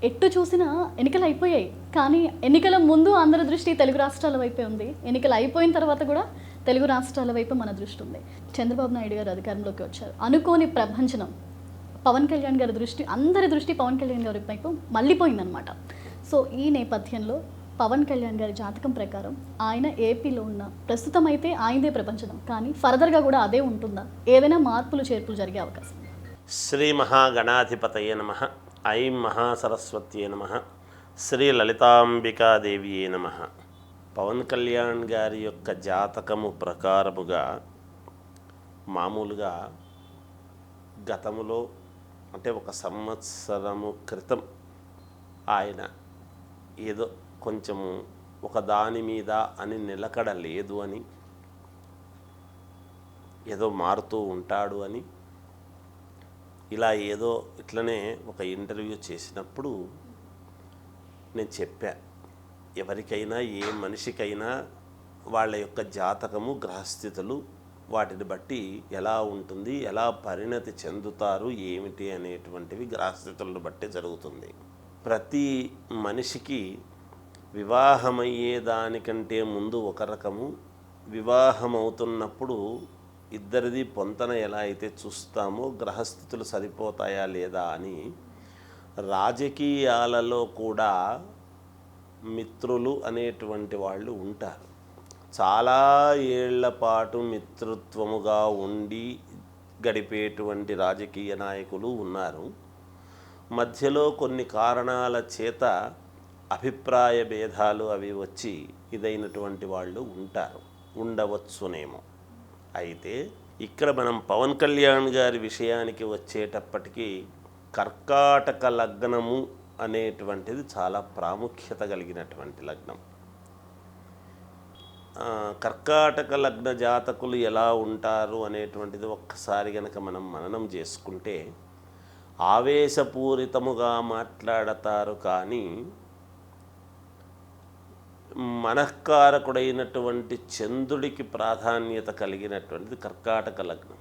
ఎటు చూసినా ఎన్నికలు అయిపోయాయి, కానీ ఎన్నికల ముందు అందరి దృష్టి తెలుగు రాష్ట్రాల వైపే ఉంది. ఎన్నికలు అయిపోయిన తర్వాత కూడా తెలుగు రాష్ట్రాల వైపు మన దృష్టి ఉంది. చంద్రబాబు నాయుడు గారు అధికారంలోకి వచ్చారు. అనుకోని ప్రభంజనం, పవన్ కళ్యాణ్ గారి దృష్టి, అందరి దృష్టి పవన్ కళ్యాణ్ గారి వైపు మళ్ళీపోయిందనమాట. సో ఈ నేపథ్యంలో పవన్ కళ్యాణ్ గారి జాతకం ప్రకారం ఆయన ఏపీలో ఉన్న ప్రస్తుతం అయితే ఆయనదే ప్రపంచం, కానీ ఫర్దర్గా కూడా అదే ఉంటుందా? ఏదైనా మార్పులు చేర్పులు జరిగే అవకాశం? శ్రీ మహాగణాధిపతయే నమః. ఐం మహాసరస్వత్యే నమః. శ్రీ లలితాంబికాదేవియే నమః. పవన్ కళ్యాణ్ గారి యొక్క జాతకము ప్రకారముగా మామూలుగా గతములో అంటే 1 సంవత్సరము క్రితం ఆయన ఏదో కొంచెము ఒక దాని మీద అని నిలకడ లేదు అని, ఏదో మారుతూ ఉంటాడు అని, ఇలా ఏదో ఇట్లనే ఒక ఇంటర్వ్యూ చేసినప్పుడు నేను చెప్పా, ఎవరికైనా ఏ మనిషికైనా వాళ్ళ యొక్క జాతకము గ్రహస్థితులు వాటిని బట్టి ఎలా ఉంటుంది, ఎలా పరిణతి చెందుతారు ఏమిటి అనేటువంటివి గ్రహస్థితులను బట్టి జరుగుతుంది. ప్రతి మనిషికి వివాహమయ్యే దానికంటే ముందు ఒక రకము, వివాహం అవుతున్నప్పుడు ఇద్దరిది పొంతన ఎలా అయితే చూస్తామో గ్రహస్థితులు సరిపోతాయా లేదా అని, రాజకీయాలలో కూడా మిత్రులు అనేటువంటి వాళ్ళు ఉంటారు. చాలా ఏళ్ల పాటు మిత్రత్వముగా ఉండి గడిపేటువంటి రాజకీయ నాయకులు ఉన్నారు. మధ్యలో కొన్ని కారణాల చేత అభిప్రాయ భేదాలు అవి వచ్చి ఇదైనటువంటి వాళ్ళు ఉంటారు, ఉండవచ్చునేమో. అయితే ఇక్కడ మనం పవన్ కళ్యాణ్ గారి విషయానికి వచ్చేటప్పటికీ కర్కాటక లగ్నము అనేటువంటిది చాలా ప్రాముఖ్యత కలిగినటువంటి లగ్నం. కర్కాటక లగ్న జాతకులు ఎలా ఉంటారు అనేటువంటిది ఒక్కసారి గనక మనం మననం చేసుకుంటే, ఆవేశపూరితముగా మాట్లాడతారు కానీ మనఃకారకుడైనటువంటి చంద్రుడికి ప్రాధాన్యత కలిగినటువంటిది కర్కాటక లగ్నం.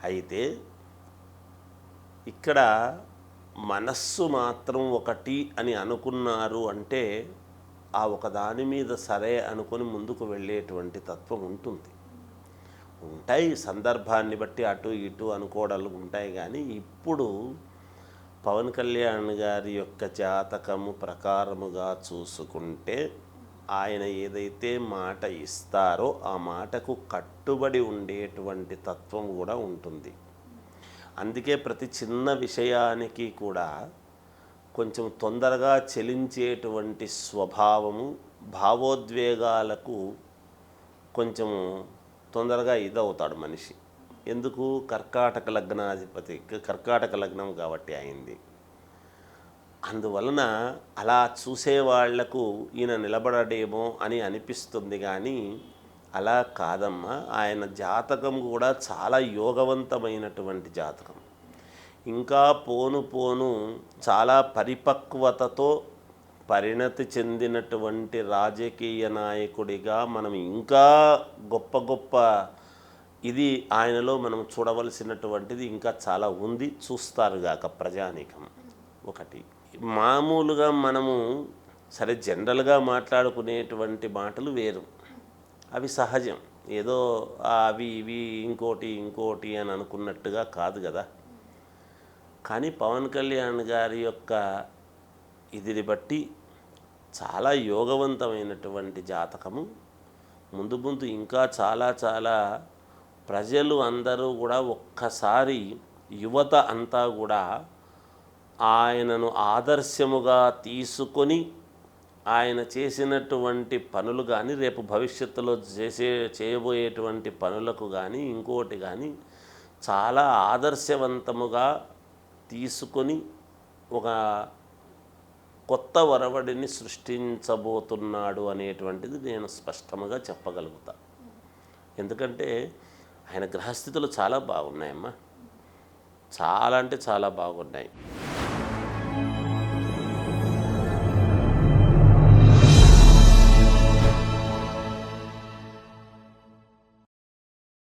అయితే ఇక్కడ మనస్సు మాత్రం ఒకటి అని అనుకున్నారు అంటే ఆ ఒకదాని మీద సరే అనుకొని ముందుకు వెళ్ళేటువంటి తత్వం ఉంటుంది. ఉంటాయి సందర్భాన్ని బట్టి అటు ఇటు అనుకోవడాలు ఉంటాయి, కానీ ఇప్పుడు పవన్ కళ్యాణ్ గారి యొక్క జాతకము ప్రకారముగా చూసుకుంటే ఆయన ఏదైతే మాట ఇస్తారో ఆ మాటకు కట్టుబడి ఉండేటువంటి తత్వం కూడా ఉంటుంది. అందుకే ప్రతి చిన్న విషయానికి కూడా కొంచెం తొందరగా చలించేటువంటి స్వభావము, భావోద్వేగాలకు కొంచెము తొందరగా ఇదవుతాడు మనిషి. ఎందుకు? కర్కాటక లగ్నాధిపతి, కర్కాటక లగ్నం కాబట్టి అయింది. అందువలన అలా చూసేవాళ్లకు ఈయన నిలబడడేమో అని అనిపిస్తుంది, కానీ అలా కాదమ్మా. ఆయన జాతకం కూడా చాలా యోగవంతమైనటువంటి జాతకం. ఇంకా పోను పోను చాలా పరిపక్వతతో పరిణతి చెందినటువంటి రాజకీయ నాయకుడిగా మనం ఇంకా గొప్ప గొప్ప ఇది ఆయనలో మనం చూడవలసినటువంటిది ఇంకా చాలా ఉంది. చూస్తారుగాక ప్రజానీకం. ఒకటి మామూలుగా మనము సరే జనరల్గా మాట్లాడుకునేటువంటి మాటలు వేరు, అవి సహజం. ఏదో అవి ఇవి ఇంకోటి అని అనుకున్నట్టుగా కాదు కదా. కానీ పవన్ కళ్యాణ్ గారి యొక్క ఇదిని బట్టి చాలా యోగవంతమైనటువంటి జాతకము. ముందు ముందు ఇంకా చాలా చాలా ప్రజలు అందరూ కూడా ఒక్కసారి యువత అంతా కూడా ఆయనను ఆదర్శముగా తీసుకొని ఆయన చేసినటువంటి పనులు కానీ, రేపు భవిష్యత్తులో చేయబోయేటువంటి పనులకు కానీ ఇంకోటి కానీ చాలా ఆదర్శవంతముగా తీసుకొని ఒక కొత్త ఒరవడిని సృష్టించబోతున్నాడు అనేటువంటిది నేను స్పష్టంగా చెప్పగలుగుతా. ఎందుకంటే ఆయన గ్రహస్థితులు చాలా బాగున్నాయమ్మా, చాలా అంటే చాలా బాగున్నాయి.